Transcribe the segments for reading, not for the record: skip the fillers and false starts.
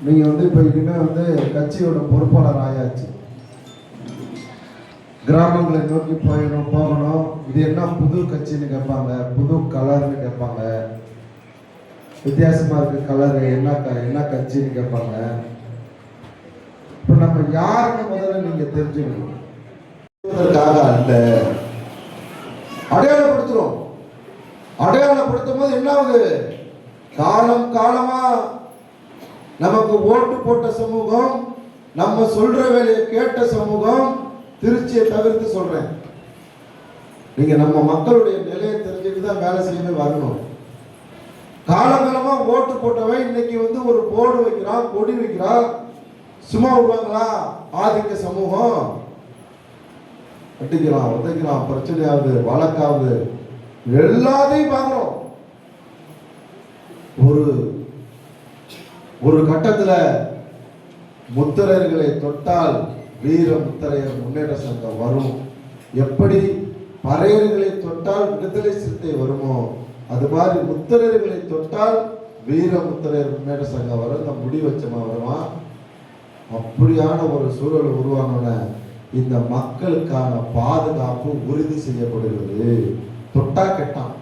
நீங்கள் வந்து இப்போ இனிமேல் வந்து கட்சியோட பொறுப்பாளர் ஆயாச்சு. கிராமங்களை நோக்கி போகணும். இது என்ன புது கட்சின்னு கேட்பாங்க, புது கலர்னு கேட்பாங்க, வித்தியாசமாக இருக்கு கலரு, என்ன கட்சின்னு கேட்பாங்க. இப்போ நம்ம யாருன்னு முதல்ல நீங்கள் தெரிஞ்சுக்கணும். அல்ல, அடையாளப்படுத்துறோம். அடையாளப்படுத்தும் போது என்ன ஆகுது? காலம் காலமா நமக்கு ஓட்டு போட்ட சமூகம், நம்ம சொல்ற வேலையை கேட்ட சமூகம், திருச்சியை தவிர்த்து சொல்றேன், நீங்க நம்ம மக்களுடைய நிலையை தெரிஞ்சுட்டு தான் வேலை செய்யவே வரணும். காலகாலமா ஓட்டு போட்டவன் இன்னைக்கு வந்து ஒரு போர்டு வைக்கிறான், கொடி வைக்கிறான், சும்மா விடுவாங்களா? ஆதிக்க சமூகம் அடிக்கிறான், உதைக்கிறான், பிரச்சனையாவது, வழக்காவது, எல்லாத்தையும் பார்க்கிறோம். ஒரு கட்டத்துல முத்திரையர்களை தொட்டால் வீர முத்திரையர் முன்னேற்ற சங்கம் வரும். எப்படி பறையர்களை தொட்டால் விடுதலை சிறுத்தை வருமோ, அது மாதிரி முத்திரையர்களை தொட்டால் வீர முத்திரையர் முன்னேற்ற சங்கம் வரும். இந்த முடி வச்சமா வருவான். அப்படியான ஒரு சூழல் உருவானோட இந்த மக்களுக்கான பாதுகாப்பு உறுதி செய்யப்படுகிறது. தொட்டா கெட்டான்,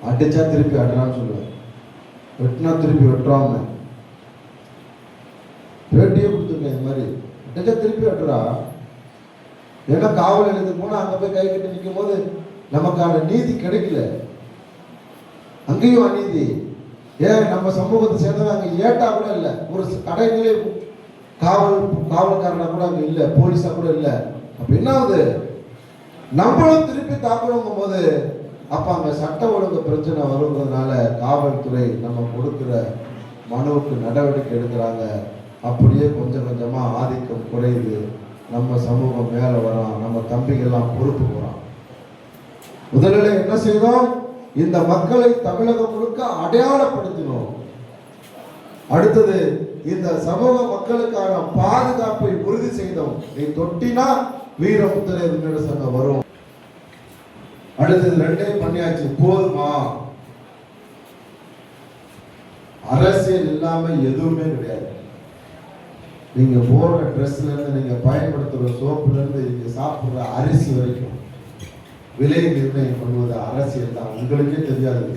அடிச்சா திருப்பி அட்றான்னு சொல்லுவேன், வெட்டினா திருப்பி வெட்டுறாங்க. பேட்டியே கொடுத்துருக்கேன், இந்த மாதிரி அடிச்சா திருப்பி வெட்டுறா. ஏன்னா காவல் நிலையத்துக்கு போனா அங்க போய் கை கட்டி நிற்கும் போது நமக்கான நீதி கிடைக்கல, அங்கேயும் அநீதி. ஏன் நம்ம சமூகத்தை சேர்ந்தவங்க அங்க ஏட்டா கூட இல்லை, ஒரு கடைநிலை காவல்காரனா கூட அங்க இல்லை, போலீஸா கூட இல்லை. அப்ப என்ன ஆகுது? நம்மளும் திருப்பி தாக்கணும் போது அப்ப அங்க சட்ட ஒழுங்கு பிரச்சனை வருவதனால காவல்துறை நம்ம கொடுக்கிற மனுவுக்கு நடவடிக்கை எடுக்கிறாங்க. அப்படியே கொஞ்சம் கொஞ்சமா ஆதிக்கம் குறையுது, நம்ம சமூகம் மேல வரோம், நம்ம தம்பிகள்லாம் பொறுப்பு போறான். முதலில் என்ன செய்தோம்? இந்த மக்களை தமிழகம் முழுக்க அடையாளப்படுத்தினோம். அடுத்தது இந்த சமூக மக்களுக்கான பாதுகாப்பை உறுதி செய்தோம். நீ தொட்டினா வீரமுத்திரையர் முன்னேற்ற சங்கம் வரும். அடுத்தது ரெண்டே பண்ணியாச்சு, போதுமா? அரசியல் இல்லாம எதுவுமே கிடையாது. நீங்க போடுற ட்ரெஸ்ல இருந்து, நீங்க பயன்படுத்துற சோப்புல இருந்து, நீங்க சாப்பிடுற அரிசி வரைக்கும் விலை நிர்ணயம் பண்ணுவது அரசியல் தான், உங்களுக்கே தெரியாது.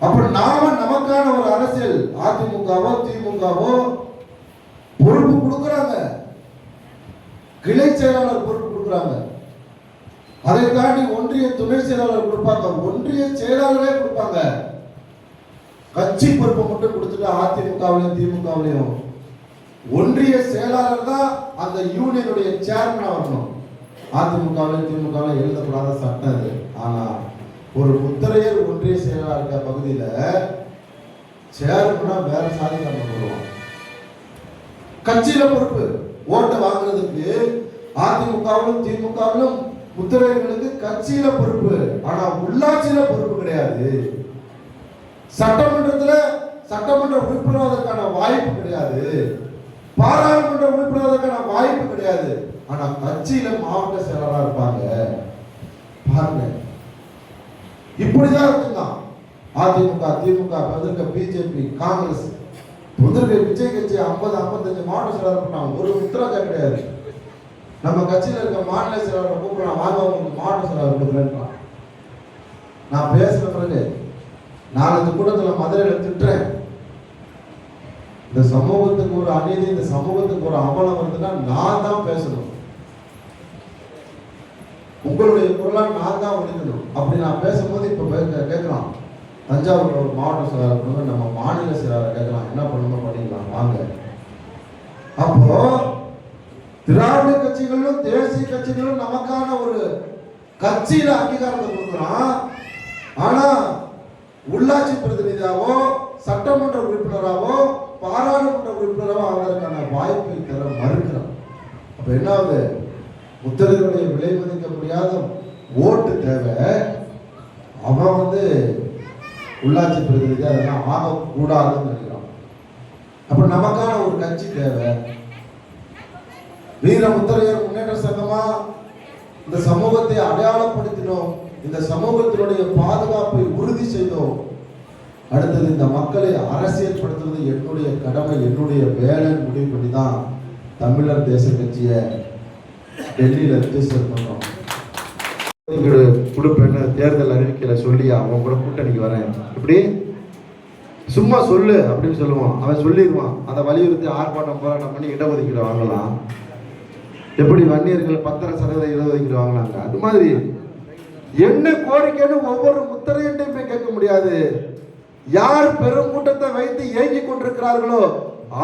அப்ப நாம நமக்கான ஒரு அரசியல், அதிமுகவோ திமுகவோ பொறுப்பு கொடுக்கறாங்க, கிளை செயலாளர் பொறுப்பு கொடுக்கறாங்க, அதை தாண்டி ஒன்றிய துணை செயலாளர் கொடுப்பாங்க, ஒன்றிய செயலாளரே கொடுப்பாங்க. கட்சி பொறுப்பை மட்டும் கொடுத்துட்டு அதிமுகவிலையும் திமுகவிலையும் ஒன்றிய செயலாளர் தான் அந்த யூனியனுடைய சேர்மனா வரணும். அதிமுகவிலையும் திமுகவிலையும் எழுதப்படாத சட்டம் அது. ஆனா ஒரு முத்திரையர் ஒன்றிய செயலாளர் இருக்க பகுதியில சேர்மனா வேற சாதிக்காம பண்ணுவோம். கட்சியில பொறுப்பு ஓட்டை வாங்குறதுக்கு அதிமுகவிலும் திமுகவிலும் முத்திரையர்களுக்கு கட்சியில பொறுப்பு, ஆனா உள்ளாட்சியில பொறுப்பு கிடையாது. சட்டமன்றத்துல சட்டமன்ற உறுப்பினருக்கான வாய்ப்பு கிடையாது, பாராளுமன்ற உறுப்பினருக்கான வாய்ப்பு கிடையாது. ஆனா கட்சியில மாவட்ட செயலராக இருப்பாங்க. பாருங்க, இப்படிதான் இருக்குங்க. அதிமுக திமுக வந்திருக்க பிஜேபி காங்கிரஸ் வந்திருக்க விஜய் கட்சி 50-55 மாவட்ட செயலர் பண்ணாங்க, ஒரு உத்தரவாதம் கிடையாது. நம்ம கட்சியில இருக்க மாநில செயலாளரை கூப்பிடலாம், வாங்க உங்களுக்கு மாவட்ட செயலாளர் கொடுக்குறேன். நான் பேசுற பிறகு 4 கூட்டத்தில் மதுரையில திட்டுறேன். இந்த சமூகத்துக்கு ஒரு அநீதி, இந்த சமூகத்துக்கு ஒரு அவலம் வருதுன்னா நான் தான் பேசணும், உங்களுடைய குரலா நான் தான் ஒழிக்கணும். அப்படி நான் பேசும்போது இப்ப கேட்கலாம், தஞ்சாவூர்ல ஒரு மாவட்ட செயலாளர், நம்ம மாநில செயலாளர் கேட்கலாம், என்ன பண்ணணும் பண்ணிக்கலாம் வாங்க. அப்போ திராவிட கட்சிகளும் தேசிய கட்சிகளும் நமக்கான ஒரு கட்சியில அங்கீகாரத்தை கொடுக்குறான். ஆனா உள்ளாட்சி பிரதிநிதியாவோ சட்டமன்ற உறுப்பினராவோ பாராளுமன்ற உறுப்பினராவோ அவர்களுக்கான வாய்ப்பை தர மறுக்கிறான். அப்ப என்ன ஆகுது? முத்திரைகளுடைய விலை மதிக்க முடியாத ஓட்டு தேவை. அவன் வந்து உள்ளாட்சி பிரதிநிதி அதெல்லாம் ஆகக்கூடாதுன்னு நினைக்கிறான். அப்ப நமக்கான ஒரு கட்சி தேவை. வீர முத்திரையர் முன்னேற்ற சங்கமா இந்த சமூகத்தை அடையாளப்படுத்தினோம், இந்த சமூகத்தினுடைய பாதுகாப்பை உறுதி செய்தோம். அடுத்தது இந்த மக்களை அரசியல்படுத்துறது என்னுடைய கடமை, என்னுடைய வேலை முடிவு பண்ணி தான் தமிழர் தேச கட்சியை டெல்லியில் ரெஜிஸ்டர் பண்ணோம். கொடுப்பேன்னு தேர்தல் அறிவிக்கல சொல்லி அவன் கூட கூட்டணிக்கு வரேன், இப்படி சும்மா சொல்லு அப்படின்னு சொல்லுவான். அவன் சொல்லிடுவான். அதை வலியுறுத்தி ஆர்ப்பாட்டம் போராட்டம் பண்ணி இடஒதுக்கீடு வாங்கலாம். எப்படி வன்னியர்கள் 10% இடஒதுக்கீடு வாங்கினாங்க, அது மாதிரி என்ன கோரிக்கைன்னு ஒவ்வொரு முத்திரையிட்டையும் போய் கேட்க முடியாது. யார் பெரும் கூட்டத்தை வைத்து இயங்கிக் கொண்டிருக்கிறார்களோ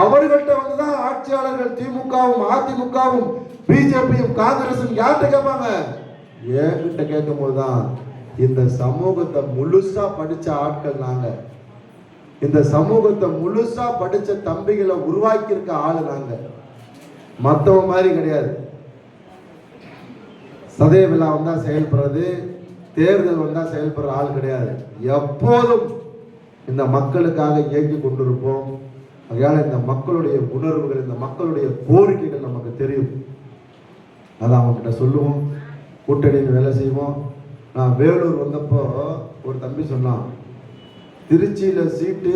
அவர்கள்ட்ட வந்துதான் ஆட்சியாளர்கள் திமுகவும் அதிமுகவும் பிஜேபியும் காங்கிரசும் யார்கிட்ட கேட்பாங்க? என்கிட்ட கேட்கும் போதுதான். இந்த சமூகத்தை முழுசா படிச்ச ஆட்கள் நாங்க, இந்த சமூகத்தை முழுசா படிச்ச தம்பிகளை உருவாக்கி இருக்க ஆளு நாங்க, மத்தவங்க மாதிரி கிடையாது. சதய விழா வந்தா செயல்படுறது, தேர்தல் வந்தா செயல்படுற ஆள் கிடையாது. எப்போதும் இந்த மக்களுக்காக இயங்கி கொண்டிருப்போம். அதனால இந்த மக்களுடைய உணர்வுகள், இந்த மக்களுடைய கோரிக்கைகள் நமக்கு தெரியும். அதை அவங்ககிட்ட சொல்லுவோம், கூட்டணியில் வேலை செய்வோம். நான் வேலூர் வந்தப்போ ஒரு தம்பி சொன்னான், திருச்சியில சீட்டு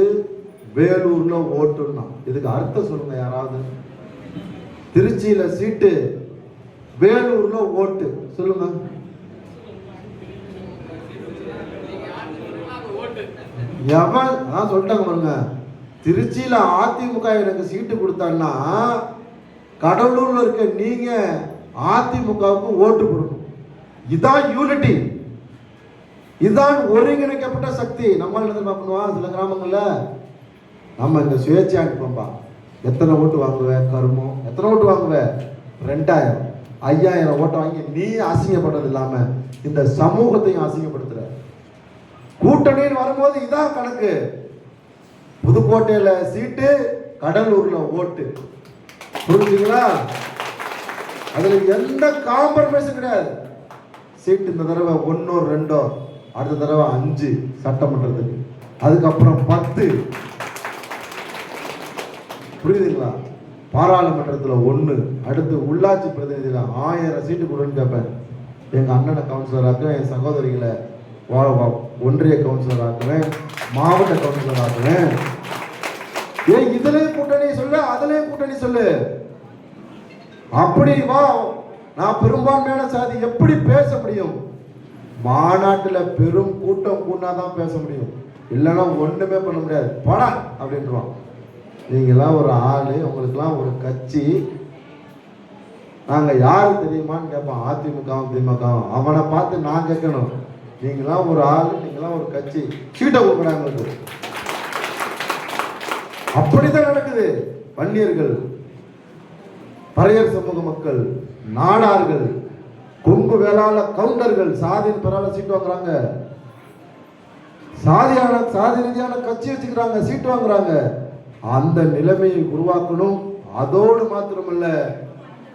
வேலூர்ல ஓட்டுன்னா. இதுக்கு அர்த்தம் சொல்லுங்க யாராவது. திருச்சியில சீட்டு வேலூர்ல ஓட்டு சொல்லுங்க. எவன் சொல்லிட்டாங்க பாருங்க. திருச்சியில அதிமுக எனக்கு சீட்டு கொடுத்தான்னா கடலூர்ல இருக்க நீங்க அதிமுகவுக்கு ஓட்டு கொடுக்கணும். இதான் யூனிட்டி, இதுதான் ஒருங்கிணைக்கப்பட்ட சக்தி. நம்ம என்ன பண்ணுவோம், சில கிராமங்கள்ல நம்ம இந்த சுயேட்சையா அனுப்போம்பா, எத்தனை ஓட்டு வாங்குவேன் கருமம், எத்தனை ஓட்டு வாங்குவேன் 2000 5000 ஓட்டு வாங்கி நீ அசிங்கப்பட்டது இல்லாம இந்த சமூகத்தையும் அசிங்கப்படுத்துற. கூட்டணின்னு வரும்போது இதான் கணக்கு. புதுக்கோட்டையில சீட்டு, கடலூர்ல ஓட்டு, புரிஞ்சுங்களா? அதுல எந்த காம்ப்ரமைஸும் கிடையாது. சீட்டு இந்த தடவை 1 2, அடுத்த தடவை 5 சட்டமன்றத்துக்கு, அதுக்கப்புறம் 10, புரியுதுங்களா? பாராளுமன்றத்தில் 1, அடுத்து உள்ளாட்சி பிரதிநிதிகள் 1000 சீட்டு கொடுன்னு கேட்பேன். எங்க அண்ணனை கவுன்சிலர் ஆக்குவேன், என் சகோதரிகளை ஒன்றிய கவுன்சிலர் ஆக்குவேன், மாவட்ட கவுன்சிலர் ஆக்குவேன். ஏன் இதுலயும் கூட்டணி சொல்லு, அதுலயும் கூட்டணி சொல்லு, அப்படி வா. நான் பெரும்பான்மையான சாதி எப்படி பேச முடியும்? மாநாட்டில் பெரும் கூட்டம் கூடாதான் பேச முடியும், இல்லைன்னா ஒண்ணுமே பண்ண முடியாது. படா அப்படின்றான். நீங்களாம் ஒரு ஆளு, உங்களுக்குலாம் ஒரு கட்சி, நாங்க யாரு தெரியுமான்னு கேட்பான். அதிமுகவும் திமுகவும். அவனை பார்த்து நான் கேட்கணும், நீங்களாம் ஒரு ஆளு, நீங்களாம் ஒரு கட்சி, சீட்டை கொடுக்குறாங்க. அப்படித்தான் நடக்குது. வன்னியர்கள், பறையர் சமூக மக்கள், நாடார்கள், கொங்கு வேளாள கவுண்டர்கள் சாதியின் பெறால சீட்டு வாங்குறாங்க. சாதி ரீதியான கட்சி வச்சுக்கிறாங்க, சீட்டு வாங்குறாங்க. அந்த நிலைமையை உருவாக்கணும். அதோடு மாத்திரமல்ல,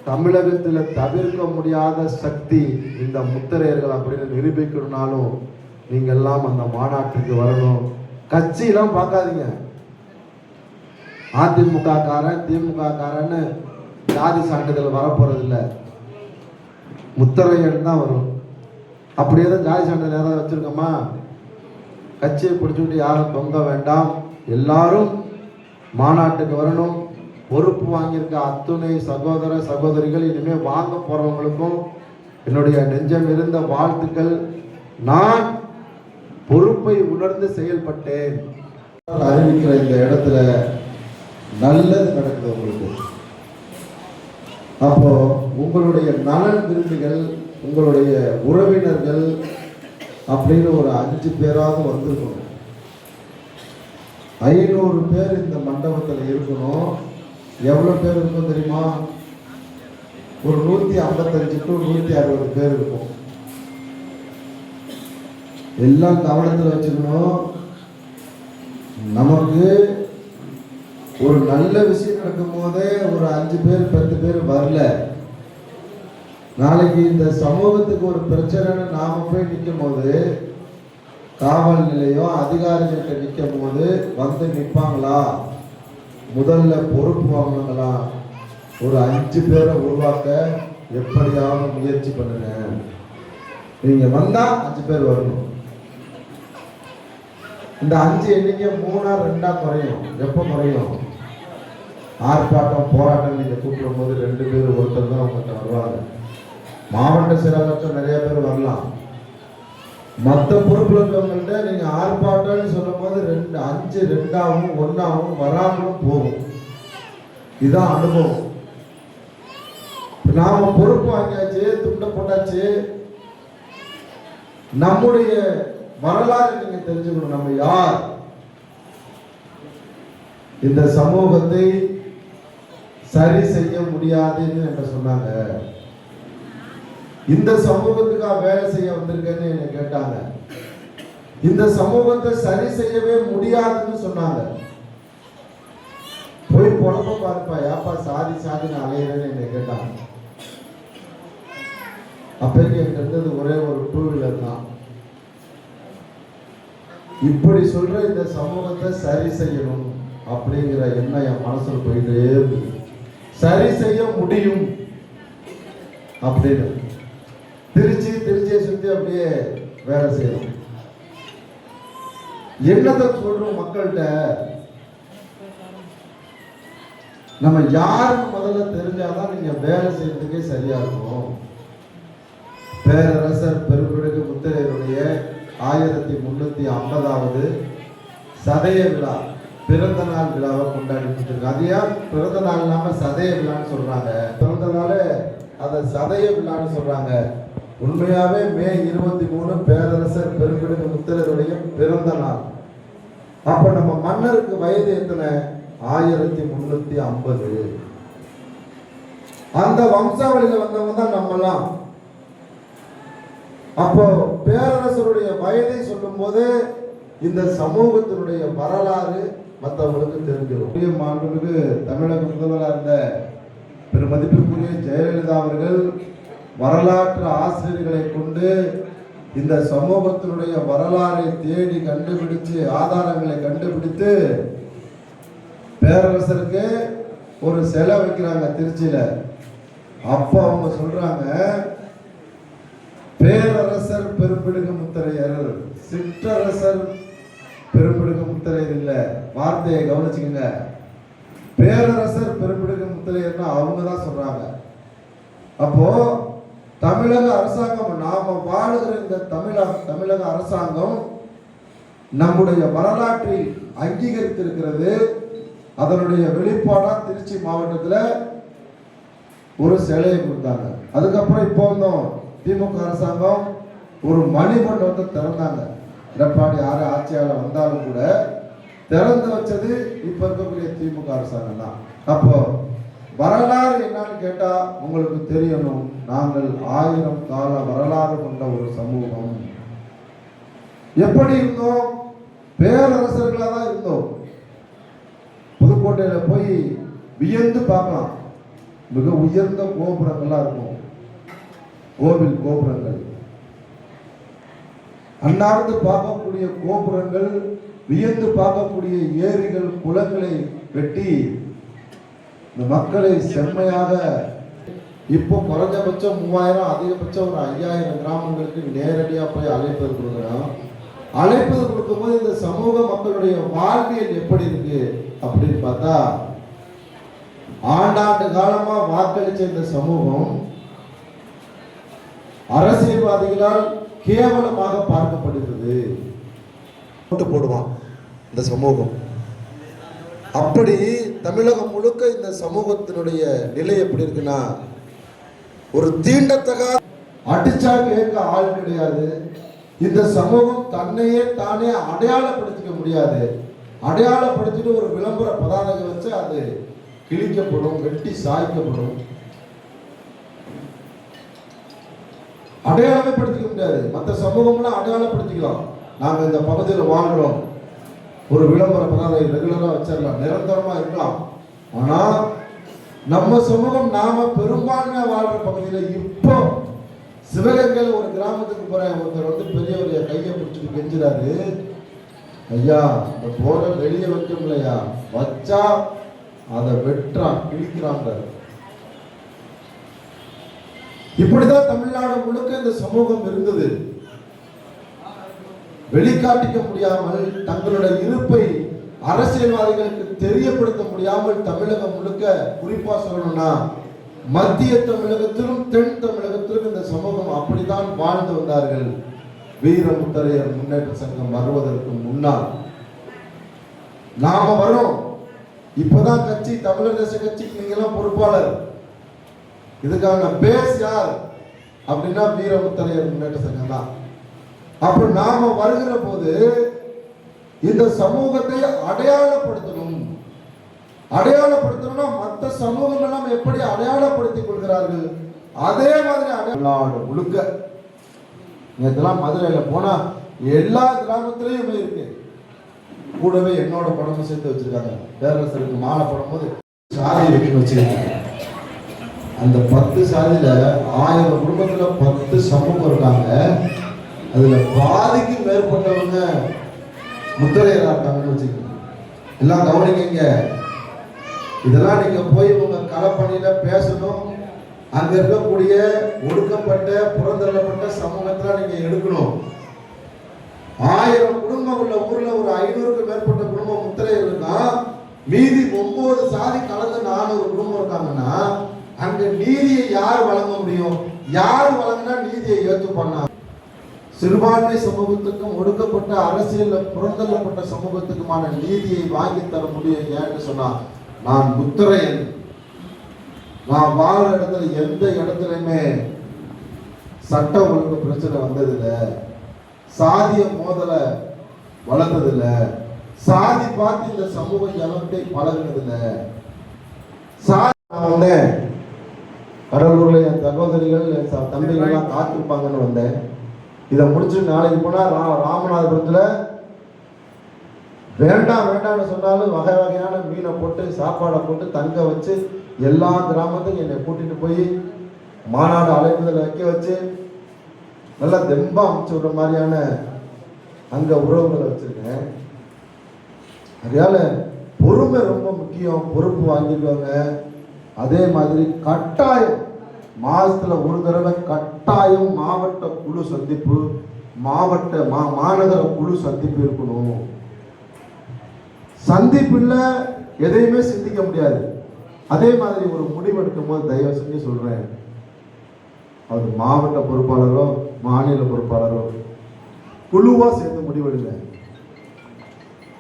தமிழகத்தில் தவிர்க்க முடியாத சக்தி இந்த முத்திரையர்கள் அப்படின்னு நிரூபிக்கணும்னாலும் நீங்க எல்லாம் அந்த மாநாட்டுக்கு வரணும். கட்சியெல்லாம் பார்க்காதீங்க. அதிமுக காரன் திமுக காரன்னு ஜாதி சான்றிதழ் வரப்போறதில்லை, முத்திரையன் தான் வரும். அப்படியே தான் ஜாதி சான்றிதழ் யாராவது வச்சிருக்கோமா? கட்சியை பிடிச்சுக்கிட்டு யாரும் தொங்க வேண்டாம். எல்லாரும் மாநாட்டுக்கு வரணும். பொறுப்பு வாங்கியிருக்க அத்துணை சகோதர சகோதரிகள், இனிமேல் வாங்க போறவங்களுக்கும் என்னுடைய நெஞ்சம் இருந்த வாழ்த்துக்கள். நான் பொறுப்பை உணர்ந்து செயல்பட்டேன். அறிவிக்கிற இந்த இடத்துல நல்லது நடக்குது உங்களுக்கு. அப்போ உங்களுடைய நலன் விரும்பிகள், உங்களுடைய உறவினர்கள் அப்படின்னு ஒரு 5 பேராவது வந்திருக்கணும். 500 பேர் இந்த மண்டபத்தில் இருக்கணும். எவ்வளவு பேர் இருக்கும் தெரியுமா? ஒரு 155 to 160 பேர் இருக்கும். எல்லாம் கவனத்தில் வச்சுக்கணும். நமக்கு ஒரு நல்ல விஷயம் நடக்கும் போதே ஒரு 5 பேர் 10 பேர் வரல. நாளைக்கு இந்த சமூகத்துக்கு ஒரு பிரச்சனைன்னு நாம போய் நிற்கும் போது, காவல் நிலையம் அதிகாரிகிட்ட நிற்கும் போது வந்து நிற்பாங்களா? முதல்ல பொறுப்பு வாங்கணுங்களா? ஒரு 5 பேரை உருவாக்க எப்படியாவது முயற்சி பண்ணுங்க. நீங்க வந்தா 5 பேர் வரணும். இந்த 5 எண்ணிக்கை 3ஆ 2ஆ குறையும். எப்போ குறையும்? ஆர்ப்பாட்டம் போராட்டம் நீங்க கூப்பிடும் போது 2 பேர் ஒருத்தர் தான் உங்கள்கிட்ட வருவாங்க. மாவட்ட செயலாளர்கள் நிறைய பேர் வரலாம். மற்ற பொறுப்புல இருக்கவங்கள்ட்ட நீங்க ஆர்ப்பாட்டம்னு சொல்லும் போது 5 2ஆவும் 1ஆவும் வராமலும் போகும். இதுதான் அனுபவம். நாம பொறுப்பு வாங்கியாச்சு, துண்டை போட்டாச்சு. நம்முடைய வரலாறு நீங்க தெரிஞ்சுக்கணும். நம்ம யார்? இந்த சமூகத்தை சரி செய்ய முடியாதுன்னு என்ன சொன்னாங்க. இந்த சமூகத்துக்காக வேலை செய்ய வந்திருக்கேன்னு என்ன கேட்டாங்க. இந்த சமூகத்தை சரி செய்யவே முடியாதுன்னு சொன்னாங்க. போய் பொழப்ப பாருப்பா, ஏப்பா சாதி சாதின்னு அலையிறேன்னு என்ன கேட்டாங்க. அப்பைக்கு எனக்கு இருந்தது ஒரே ஒரு 2 வீலர் தான். இப்படி சொல்ற இந்த சமூகத்தை சரி செய்யணும் அப்படிங்கிற எண்ணம் என் மனசுல போயிட்டே இருக்கு. சரி செய்ய முடியும் அப்படின்னு திருச்சியை சுத்தி அப்படியே வேலை செய்யணும். என்னத்தை சொல்றோம் மக்கள்கிட்ட? நம்ம யாருன்னு முதல்ல தெரிஞ்சாதான் நீங்க வேலை செய்யறதுக்கே சரியா இருக்கும். பேரரசர் பெரும்பிடுகு முத்தரையருடைய 1350வது சதய விழா பிறந்த நாள் விழாவை கொண்டாடிட்டு இருக்கு. அது ஏன் பிறந்த நாள் இல்லாம சதய விழான்னு சொல்றாங்க? பிறந்த நாள் அதை சதய விழான்னு சொல்றாங்க. உண்மையாவே மே 23 பேரரசர் பெரும்பிடுகு முத்தரையருடைய பிறந்த நாள். அப்ப நம்ம மன்னருக்கு வயது எத்தனை? 1350. அந்த வம்சாவளியில வந்தவங்க தான் நம்மெல்லாம். அப்போ பேரரசருடைய வயதை சொல்லும் போது இந்த சமூகத்தினுடைய வரலாறு மற்றவங்களுக்கு தெரிஞ்சிடும். மாண்புமிகு தமிழக முதல்வராக இருந்த பெருமதிப்பிற்குரிய ஜெயலலிதா அவர்கள் வரலாற்று ஆசிரியர்களை கொண்டு இந்த சமூகத்தினுடைய வரலாறை தேடி கண்டுபிடிச்சு ஆதாரங்களை கண்டுபிடித்து பேரரசருக்கு ஒரு சிலை வைக்கிறாங்க திருச்சியில. அப்ப அவங்க சொல்றாங்க, பேரரசர் பெரும்பிடுகு முத்தரையர், சிற்றரசர் பெரும்பிடுகு முத்தரையர் இல்ல. வார்த்தையை கவனிச்சுக்கங்க. பேரரசர் பெரும்பிடுகு முத்தரையர்னா அவங்க தான் சொல்றாங்க. அப்போ தமிழக அரசாங்கம், நாம வாழுகிற இந்த தமிழக அரசாங்கம் நம்முடைய வரலாற்றை அங்கீகரித்திருக்கிறது. அதனுடைய வெளிப்பாடா திருச்சி மாவட்டத்தில் ஒரு சிலையை கொடுத்தாங்க. அதுக்கப்புறம் இப்போ திமுக அரசாங்கம் ஒரு மணிமண்டபத்தை திறந்தாங்க. எடப்பாடி ஆட்சியாளர் வந்தாலும் கூட திறந்து வச்சது இப்ப இருக்கக்கூடிய திமுக அரசாங்கம் தான். அப்போ வரலாறு என்னன்னு கேட்டா உங்களுக்கு தெரியணும். நாங்கள் 1000 கால வரலாறு கொண்ட ஒரு சமூகம். எப்படி இருந்தோம்? பேரரசர்களா தான் இருந்தோம். புதுக்கோட்டையில போய் வியந்து பார்க்கலாம். மிக உயர்ந்த கோபுரங்கள்லாம் இருக்கும். கோவில் கோபுரங்கள், அன்னார்ந்து பார்க்கக்கூடிய கோபுரங்கள், வியந்து பார்க்கக்கூடிய ஏரிகள், குளங்களை வெட்டி இந்த மக்களை செம்மையாக இப்போ குறைஞ்சபட்சம் 3000, அதிகபட்சம் ஒரு 5000 கிராமங்களுக்கு நேரடியாக போய் அழைப்பது கொடுக்குறோம். அழைப்பது கொடுக்கும்போது இந்த சமூக மக்களுடைய வாழ்வியல் எப்படி இருக்கு அப்படின்னு பார்த்தா, ஆண்டாண்டு காலமா வாக்களிச்ச இந்த சமூகம் அரசியல்வாதிகளால் கேவலமாக பார்க்கப்படுகிறது. போடுவான் இந்த சமூகம். அப்படி தமிழகம் முழுக்க இந்த சமூகத்தினுடைய நிலை எப்படி இருக்குன்னா, ஒரு தீண்டத்தகாத அடிச்சா கேட்க ஆள் கிடையாது. இந்த சமூகம் தன்னையே தானே அடையாளப்படுத்திக்க முடியாது. அடையாளப்படுத்திட்டு ஒரு விளம்பர பதாகை வச்சு அது கிழிக்கப்படும், வெட்டி சாய்க்கப்படும். அடையாளமே படுத்திக்க முடியாது. மற்ற சமூகம்லாம் அடையாளப்படுத்திக்கலாம். நாங்க இந்த பகுதியில் வாழ்றோம், ஒரு விளம்பர பதாகை ரெகுலரா வச்சிடலாம், நிரந்தரமா இருக்கலாம். ஆனா நம்ம சமூகம், நாம பெரும்பான்மையா வாழ்ற பகுதியில் இப்போ சிவகங்கையில் ஒரு கிராமத்துக்கு போற ஒருத்தர் பெரியவரைய கையை பிடிச்சிட்டு கெஞ்சுறாரு, ஐயா இந்த போட வெளியே வைக்க முடியலையா, வச்சா அதை வெட்டுறான், கிழிக்கிறாங்க. இப்படிதான் தமிழ்நாடு முழுக்க இந்த சமூகம் இருந்தது. வெளிக்காட்டிக்க முடியாமல், தங்களுடைய இருப்பை அரசியல்வாதிகளுக்கு தெரியப்படுத்த முடியாமல் தமிழகம் முழுக்க, குறிப்பா சொல்லணும்னா மத்திய தமிழகத்திலும் தென் தமிழகத்திலும் இந்த சமூகம் அப்படித்தான் வாழ்ந்து வந்தார்கள். வீரமுத்தரையர் முன்னேற்ற சங்கம் வருவதற்கு முன்னால் நாம வரோம். இப்பதான் கட்சி, தமிழர் தேச கட்சிக்கு நீங்க எல்லாம் பொறுப்பாளர். இதுக்கான பேஸ் யார் அப்படின்னா வீரமுத்தரையர் முன்னேற்ற சங்கம் தான். அப்ப நாம வருகிற போது இந்த சமூகத்தை அடையாளப்படுத்தணும். அடையாளப்படுத்தணும்னா மற்ற சமூகங்கள் எல்லாம் எப்படி அடையாளப்படுத்திக் கொள்கிறார்கள் அதே மாதிரி அடையாள முழுக்க. இதெல்லாம் மதுரையில போனா எல்லா கிராமத்திலையும் இருக்கு. கூடவே என்னோட படமும் சேர்த்து வச்சிருக்காங்க. பேரரசருக்கு மாலை போடும்போது சாதி வைக்க வச்சிருக்காங்க. அந்த 10 சாதியில 1000 குடும்பத்துல 10 சமூகம் இருக்காங்க. அதுல பாதிக்கு மேற்பட்டவங்க முத்தரையரா இருக்காங்கன்னு வச்சுக்கோங்க. எல்லாம் கவனிக்கீங்க. இதெல்லாம் நீங்க போய் உங்க களப்பணியில பேசணும். அங்க இருக்கக்கூடிய ஒடுக்கப்பட்ட புறந்தள்ளப்பட்ட சமூகத்துல நீங்க எடுக்கணும். 1000 குடும்பம் உள்ள ஊர்ல ஒரு 500க்கு மேற்பட்ட குடும்பம் முத்திரையர் இருக்கா. மீதி 9 சாதி கலந்து 400 குடும்பம் இருக்காங்கன்னா அங்க நீதியை யார் வழங்க முடியும்? யார் வழங்கினா நீதியை ஏற்றுப்பாங்க? சிறுபான்மை சமூகத்துக்கும் ஒடுக்கப்பட்ட அரசியல் புறந்தள்ளப்பட்ட சமூகத்துக்குமான நீதியை வாங்கி தர முடியும். ஏன்னு சொன்னா நான் முத்திரையன். நான் வாழ்ற இடத்துல எந்த இடத்துலையுமே சட்ட ஒழுங்கு பிரச்சனை வந்ததில்லை. சாதிய மோதல வளர்ந்ததில்லை. சாதி பார்த்து இந்த சமூகம் எவன்கிட்ட பழகினதில்லை. நான் வந்தேன் கடலூர்ல, என் சகோதரிகள் என் தம்பிகள் எல்லாம் காத்திருப்பாங்கன்னு வந்தேன். இதை முடிச்சு நாளைக்கு போனா ராமநாதபுரத்துல வேண்டாம் வேண்டாம்னு சொன்னாலும் வகை வகையான மீனை போட்டு சாப்பாடை போட்டு தங்க வச்சு எல்லா கிராமத்துக்கும் என்னை கூட்டிட்டு போய் மாநாடு அழைப்புதல் வைக்க வச்சு நல்லா தெம்பா அமைச்சு விடுற மாதிரியான அங்க உறவுகளை வச்சிருக்கேன். அதனால பொறுமை ரொம்ப முக்கியம். பொறுப்பு வாங்கிடுவாங்க. அதே மாதிரி கட்டாயம் மாசத்துல ஒரு தடவை கட்டாயம் மாவட்ட குழு சந்திப்பு, மாநகர குழு சந்திப்பு இருக்கணும். சந்திப்புல எதையுமே சிந்திக்க முடியாது. அதே மாதிரி ஒரு முடிவு எடுக்கும் போது தயவு செஞ்சு சொல்றேன், அவர் மாவட்ட பொறுப்பாளரோ மாநில பொறுப்பாளரோ குழுவா சேர்ந்து முடிவெடுங்க.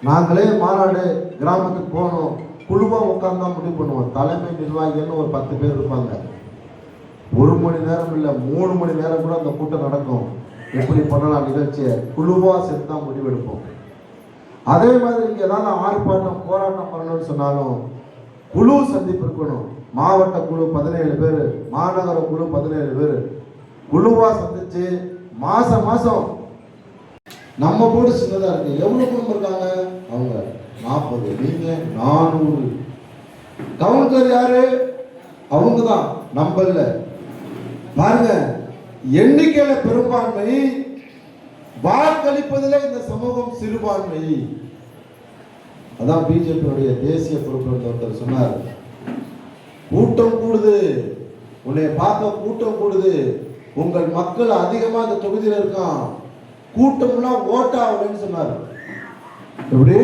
நாங்களே மாநாடு கிராமத்துக்கு போனோம், குழுவா உட்கார்ந்தா முடிவு பண்ணுவோம். தலைமை நிர்வாகிகள்னு ஒரு 10 பேர் இருப்பாங்க. 1 மணி நேரம் இல்லை 3 மணி நேரம் கூட அந்த கூட்டம் நடக்கும். எப்படி பண்ணலாம் நிகழ்ச்சியை குழுவா சேர்த்து தான் முடிவெடுப்போம். அதே மாதிரி இங்க ஏதாவது ஆர்ப்பாட்டம் போராட்டம் பண்ணணும்னு சொன்னாலும் குழு சந்திப்பு இருக்கணும். மாவட்ட குழு 17 பேர், மாநகர குழு 17 பேர் குழுவா சந்திச்சு மாசம் நம்ம போடு சின்னதா இருக்கு. எவ்வளவு குடும்பம் இருக்காங்க? அவங்க 40, நீங்க 400. கவுன்சிலர் யாரு? அவங்க தான், நம்பல. பாருங்க, எண்ணிக்கையில பெரும்பான்மை, வாக்களிப்பதில் இந்த சமூகம் சிறுபான்மை. அதான் பிஜேபியுடைய தேசிய பொறுப்பில் ஒருத்தர் சொன்னார், கூட்டம் கூடுது, உன்னை பார்க்க கூட்டம் கூடுது, உங்கள் மக்கள் அதிகமா இந்த தொகுதியில் இருக்கான், கூட்டம்லாம் ஓட்டாகலன்னு சொன்னார். எப்படி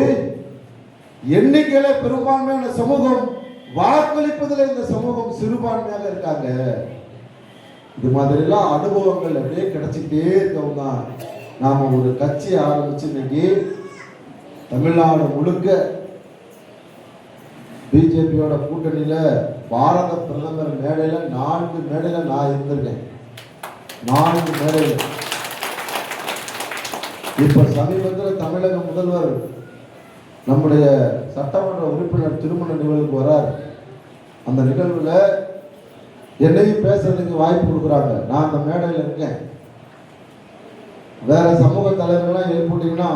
எண்ணிக்கையில பெரும்பான்மையான சமூகம், வாக்களிப்பதில் இந்த சமூகம் சிறுபான்மையாக இருக்காங்க. இது மாதிரி எல்லாம் அனுபவங்கள் அப்படியே கிடைச்சிட்டே இருக்கவும் தான் நாம ஒரு கட்சி ஆரம்பிச்சு இன்னைக்கு தமிழ்நாடு முழுக்க பிஜேபியோட கூட்டணியில பாரத பிரதமர் மேடையில 4 மேடையில நான் இருந்திருக்கேன். 4 மேடையில. இப்ப சமீபத்தில் தமிழக முதல்வர் நம்முடைய சட்டமன்ற உறுப்பினர் திருமண நிகழ்வுக்கு வரார். அந்த நிகழ்வுல என்னையும் பேசுறதுக்கு வாய்ப்பு கொடுக்குறாங்க. நான் அந்த மேடையில் இருக்கேன். வேற சமூக தலைவர்கள்லாம் ஏற்பட்டீங்கன்னா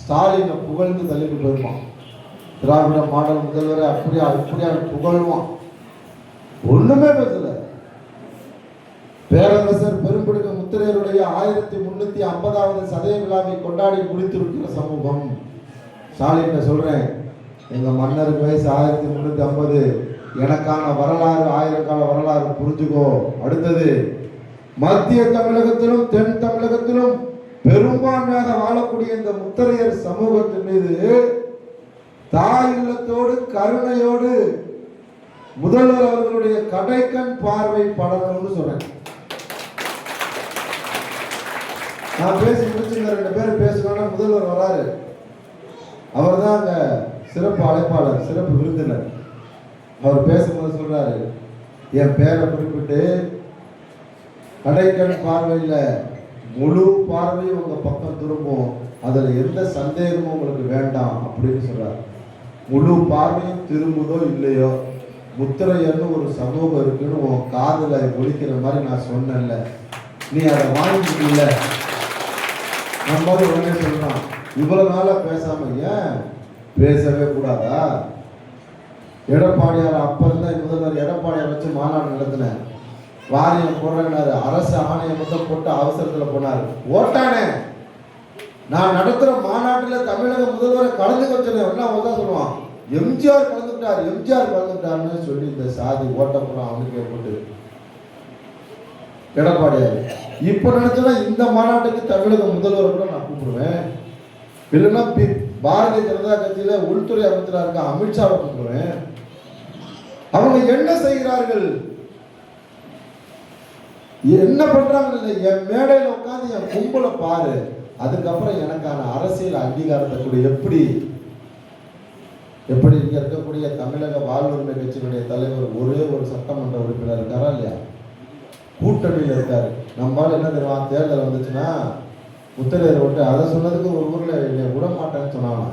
ஸ்டாலினை புகழ்ந்து தள்ளிட்டு போயிருப்பான். திராவிட மாடல் முதல்வரை அப்படியா புகழ்வான். ஒண்ணுமே பேசல. பேரரசர் பெரும்பிடுக முத்திரையருடைய 1350வது சதய விழாவை கொண்டாடி முடித்திருக்கிற சமூகம். ஸ்டாலின் சொல்றேன், எங்க மன்னருக்கு வயசு 1350, எனக்கான வரலாறு 1000 கால வரலாறு புரிஞ்சுக்கோ. அடுத்தது மத்திய தமிழகத்திலும் தென் தமிழகத்திலும் பெரும்பான்மையாக வாழக்கூடிய இந்த முத்தரையர் சமூகத்தின் மீது தாய் இல்லத்தோடு கருணையோடு முதல்வர் அவர்களுடைய கடைக்கண் பார்வை படணும்னு சொல்றேன். நான் பேசி முடிச்சுங்க, 2 பேர் பேசணும்னா முதல்வர் வராரு. அவர் தான் அங்க சிறப்பு அழைப்பாளர், சிறப்பு விருந்தினர். அவர் பேசும்போது சொல்றாரு, என் பேரை குறிப்பிட்டு கடைக்கண் பார்வையில முழு பார்வையும் உங்க பக்கம் திரும்பும், அதுல எந்த சந்தேகமும் உங்களுக்கு வேண்டாம் அப்படின்னு சொல்றாரு. முழு பார்வையும் திரும்புதோ இல்லையோ, முத்திரையர்னு ஒரு சமூகம் இருக்குன்னு உன் காதுல ஒலிக்கிற மாதிரி நான் சொன்னேன்ல, நீ அதை வாங்கிக்கல. நம்ம உடனே சொல்லலாம், இவ்வளவு நாளா பேசாம ஏன் பேசவே கூடாதா? எடப்பாடியார் அப்ப இருந்தா முதல்வர் எடப்பாடியார் வச்சு மாநாடு நடத்தினேன், வாரியம் போடுறாரு, அரசு ஆணையம் மட்டும் போட்டு அவசரத்துல போனாரு, ஓட்டானே. நான் நடத்துற மாநாட்டுல தமிழக முதல்வரை கலந்து வச்சேன். தான் சொல்லுவான், எம்ஜிஆர் கலந்துட்டார், எம்ஜிஆர் கலந்துட்டாருன்னு சொல்லி இந்த சாதி ஓட்டப்புறம் அவனுக்கு ஏற்பட்டு எடப்பாடியார். இப்ப நினைச்சா இந்த மாநாட்டுக்கு தமிழக முதல்வரை கூட நான் கூப்பிடுவேன். இல்லைன்னா பாரதிய ஜனதா கட்சியில உள்துறை அமைச்சராக இருக்க அமித்ஷாவை கூப்பிடுவேன். அவங்க என்ன செய்கிறார்கள், என்ன பண்றாங்க? என் மேடையில உட்காந்து என் கும்பலை பாரு, அதுக்கப்புறம் எனக்கான அரசியல் அங்கீகாரத்தை கூட. எப்படி இங்க இருக்கக்கூடிய தமிழக வாழ்வுரிமை கட்சியினுடைய தலைவர் ஒரே ஒரு சட்டமன்ற உறுப்பினர் இருக்காரா இல்லையா? கூட்டணியில் இருக்காரு. நம்மளால என்ன தெரியுமா, தேர்தல் வந்துச்சுன்னா முத்திரையர் ஓட்டு, அதை சொன்னதுக்கு ஒரு ஊர்ல என்னை விட மாட்டேன்னு சொன்னாங்க.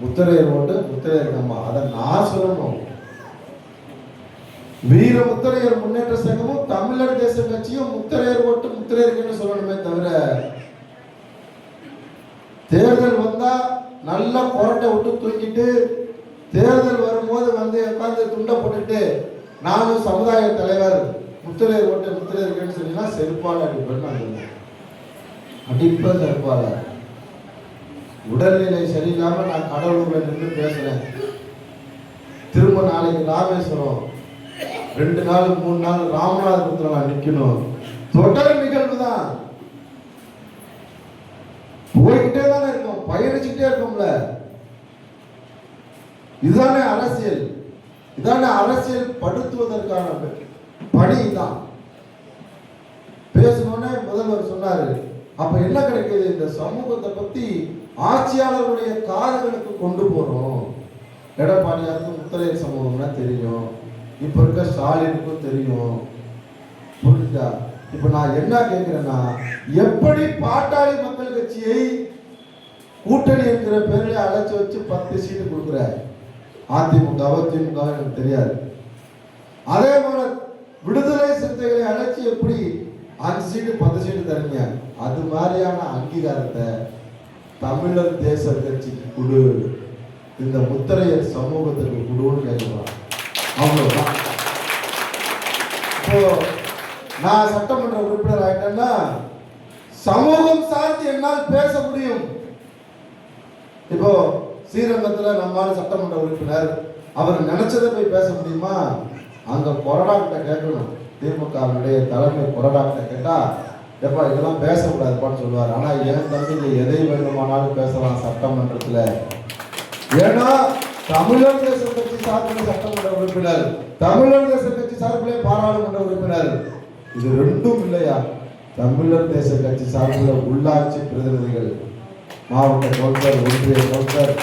முத்திரையர் ஓட்டு முத்திரையர் அம்மா, அதை நான் சொல்லணும். வீர முத்திரையர் முன்னேற்ற சங்கமும் தமிழர் தேச கட்சியும் முத்திரையர் ஓட்டு முத்திரையருக்கு சொல்லணுமே தவிர, தேர்தல் வந்தா நல்லா கொரட்டை விட்டு தூக்கிட்டு தேர்தல் வரும்போது வந்து உட்காந்து துண்டை போட்டுட்டு நானும் சமுதாய தலைவர் முத்திரையர் ஓட்டு முத்திரையருக்குன்னு சொன்னீங்கன்னா செருப்பால அடிப்பேன்னு அடிப்ப செருப்பால. உடல்நிலை சரியில்லாம நான் கடலூர்ல நின்று பேசுறேன். திரும்ப நாளைக்கு ராமேஸ்வரம், 2 நாள் 3 நாள் ராமநாதபுரத்துல நான் நிக்கணும். தொடர் நிகழ்வு தான், போய்கிட்டே தானே இருக்கும், பயணிச்சுட்டே இருக்கும்ல. இதுதானே அரசியல், இதானே அரசியல் படுத்துவதற்கான பணி தான். பேசணும்னே முதல்வர் சொன்னாரு. அப்ப என்ன கிடைக்குது, இந்த சமூகத்தை பத்தி ஆட்சியாளர்களுடைய காதுகளுக்கு கொண்டு போறோம். எடப்பாடியாருக்கும் முத்திரையர் சமூகம்னா தெரியும், இப்ப இருக்க ஸ்டாலினுக்கும் தெரியும், புரிஞ்சுதா? இப்ப நான் என்ன கேட்கிறேன்னா, எப்படி பாட்டாளி மக்கள் கட்சியை கூட்டணி இருக்கிற பேர்ல அழைச்சு வச்சு 10 சீட்டு கொடுக்குற அதிமுக திமுக எனக்கு தெரியாது. அதே போல விடுதலை சிறுத்தைகளை அழைச்சி எப்படி 5 சீட்டு 10 சீட்டு தரீங்க? அது மாதிரியான அங்கீகாரத்தை தமிழர் தேச கட்சிக்கு கொடு, இந்த முத்திரையர் சமூகத்திற்கு கொடுன்னு கேட்கலாம். அவ்வளவுதான். இப்போ நான் சட்டமன்ற உறுப்பினர் ஆயிட்டேன்னா சமூகம் சார்ந்து என்னால் பேச முடியும். இப்போ ஸ்ரீரங்கத்துல நம்மால சட்டமன்ற உறுப்பினர், அவர் நினைச்சதை போய் பேச முடியுமா? அங்க கொறடா கிட்ட கேட்கணும். திமுகவுடைய தலைமை கொறடா கிட்ட கேட்டா, எப்பா இதெல்லாம் பேசக்கூடாதுப்பான்னு சொல்லுவார். ஆனா என் தம்பிங்க எதை வேண்டுமானாலும் பேசலாம் சட்டமன்றத்துல. ஏன்னா தமிழர் தேச கட்சி சார்பில் சட்டமன்ற உறுப்பினர், தமிழர் தேச கட்சி சார்பிலே பாராளுமன்ற உறுப்பினர், இது 2ம் இல்லையா? தமிழர் தேச கட்சி சார்பில் உள்ளாட்சி பிரதிநிதிகள், மாவட்ட கவுன்சிலர், ஒன்றிய கவுன்சிலர்,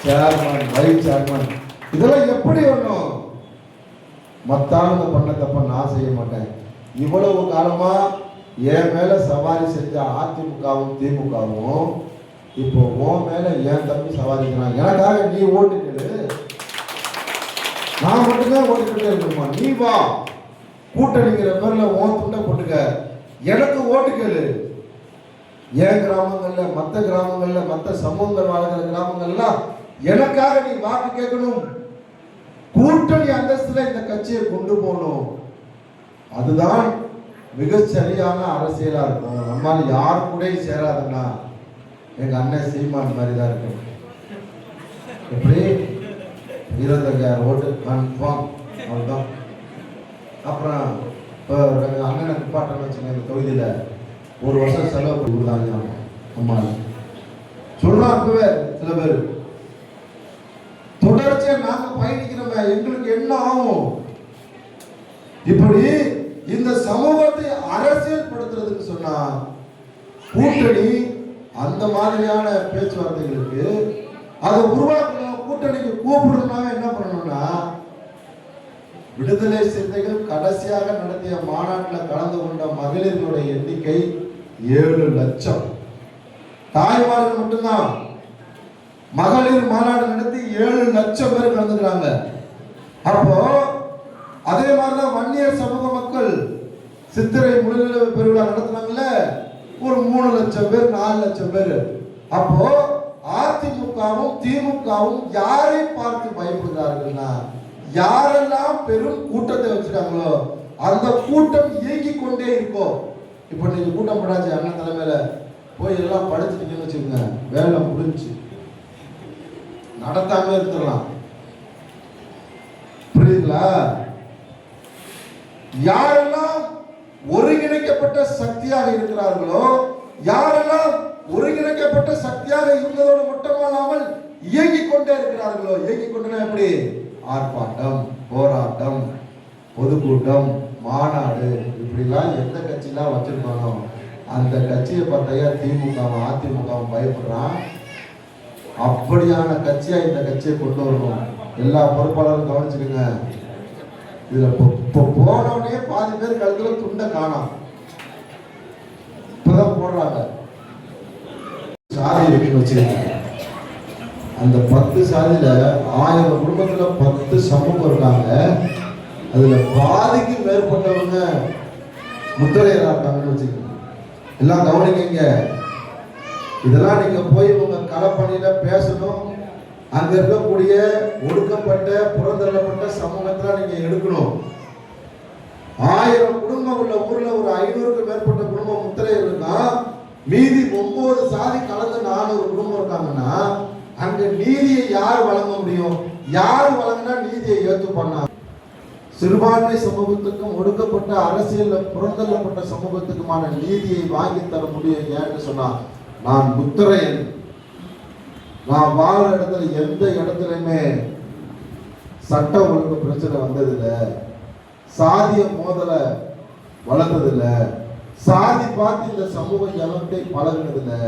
சேர்மன், வைஸ் சேர்மன், இதெல்லாம் எப்படி வரணும்? மத்தாளுங்க பண்ண தப்ப நான் செய்ய மாட்டேன். இவ்வளவு காலமா என் மேல சவாரி செஞ்ச அதிமுகவும் திமுகவும் இப்போ உன் மேல என் தம்பி சவாரிக்கிறான். எனக்காக நீ ஓட்டு கேளு, நான் மட்டும்தான் ஓட்டுக்கிட்டே இருக்கணுமா? நீ வா, கூட்டணிங்கிற பேர்ல உன் துண்டை போட்டுக்க, எனக்கு ஓட்டு கேளு. என் கிராமங்கள்ல, மற்ற கிராமங்கள்ல, மற்ற சமூகங்கள் வாழ்கிற கிராமங்கள்லாம் எனக்காக நீ வாக்கு கேட்கணும். கூட்டணி அந்தஸ்துல இந்த கட்சியை கொண்டு போகணும். அதுதான் மிக சரியான அரசியலா இருக்கும். நம்மால யாரு கூட சேராதுன்னா எங்க அண்ணன் சீமான் மாதிரி தான் இருக்கும். எப்படி 25,000 ஓட்டு கன்ஃபார்ம், அவ்வளவுதான். அப்புறம் இப்போ அண்ணனை நிப்பாட்டன்னு வச்சுங்க, இந்த தொகுதியில 1 வருஷம் செலவு கொடுக்குறாங்க அம்மா சொல்றாங்க. சில பேர் தொடர்ச்சியா நாங்க பயணிக்கிறோமே, எங்களுக்கு என்ன ஆகும்? இப்படி இந்த சமூகத்தை அரசியல் படுத்துறதுக்கு சொன்னா கூட்டணி அந்த மாதிரியான பேச்சுவார்த்தைகளுக்கு அதை உருவாக்கணும். கூட்டணிக்கு கூப்பிடணும்னா என்ன பண்ணணும்னா, விடுதலை சிறுத்தைகள் கடைசியாக நடத்திய மாநாட்டில் கலந்து கொண்ட மகளிர்களுடைய எண்ணிக்கை 7 லட்சம். தாய்மார்கள் மட்டும்தான் மகளிர் மாநாடு நடத்தி 7 லட்சம் பேர் கலந்துக்கிறாங்க. அப்போ அதே மாதிரிதான் வன்னியர் சமூக மக்கள் சித்திரை முழுநிலவு பெருவிழா நடத்தினாங்கல்ல, ஒரு 3 லட்சம் பேர் 4 லட்சம் பேர். அப்போ அதிமுகவும் திமுகவும் யாரை பார்த்து பயப்படுகிறார்கள்னா, யாரெல்லாம் பெரும் கூட்டத்தை வச்சிருக்காங்களோ அந்த கூட்டம் இயங்கிக் கொண்டே இருக்கும். இப்ப நீங்க கூட்டம் படாச்சு அண்ணன் தலைமையில போய் எல்லாம் படுத்துட்டீங்கன்னு வச்சுக்கோங்க, வேலை முடிஞ்சு நடத்தாம இருந்துடலாம். புரியுதுங்களா? யாரெல்லாம் ஒருங்கிணைக்கப்பட்ட சக்தியாக இருக்கிறார்களோ, யாரெல்லாம் ஒருங்கிணைக்கப்பட்ட சக்தியாக இருந்ததோடு மட்டுமல்லாமல் இயங்கிக் கொண்டே இருக்கிறார்களோ, இயங்கிக் கொண்டே எப்படி ஆர்ப்பாட்டம், போராட்டம், பொதுக்கூட்டம், மாநாடு, இப்படிலாம் எந்த கட்சியெல்லாம் வச்சிருக்கானோ அந்த கட்சியை பார்த்தையா திமுகவும் அதிமுகவும் பயப்படுறான். அப்படியான கட்சியா இந்த கட்சியை கொண்டு வரணும். எல்லா பொறுப்பாளரும் கவனிச்சுக்கோங்க. இதுல போனவனே பாதி பேர் கழுத்துல துண்டை காணோம், இப்பதான் போடுறாங்க. சாதி இருக்குன்னு வச்சிருக்காங்க. அந்த 10 சாதியில 1000 குடும்பத்துல 10 சமூகம் இருக்காங்க. அதுல பாதிக்கு மேற்பட்டவங்க முத்திரையரா இருக்காங்கன்னு வச்சுக்கோங்க. எல்லாம் கவனிக்கீங்க. இதெல்லாம் நீங்க போய் உங்க களப்பணியில பேசணும். அங்க இருக்கக்கூடிய ஒடுக்கப்பட்ட புறந்தள்ளப்பட்ட சமூகத்துல நீங்க எடுக்கணும். 1000 குடும்பம் உள்ள ஊர்ல ஒரு 500க்கு மேற்பட்ட குடும்பம் முத்திரை இருந்தா, மீதி 9 சாதி கலந்து 400 குடும்பம் இருக்காங்கன்னா அங்க நீதியை யார் வழங்க முடியும்? யார் வழங்கினா நீதியை ஏற்றுப்பாங்க? சிறுபான்மை சமூகத்துக்கும் ஒடுக்கப்பட்ட அரசியல் புறந்தள்ளப்பட்ட சமூகத்துக்குமான நீதியை வாங்கி தர முடியும். ஏன்னு சொன்னா, நான் முத்திரையன். நான் வாழ்ற இடத்துல எந்த இடத்துலயுமே சட்ட ஒழுங்கு பிரச்சனை வந்ததில்லை, சாதிய மோதல வளர்ந்ததில்லை, சாதி பார்த்து இந்த சமூகம் எவன்கிட்ட பழகினதில்லை.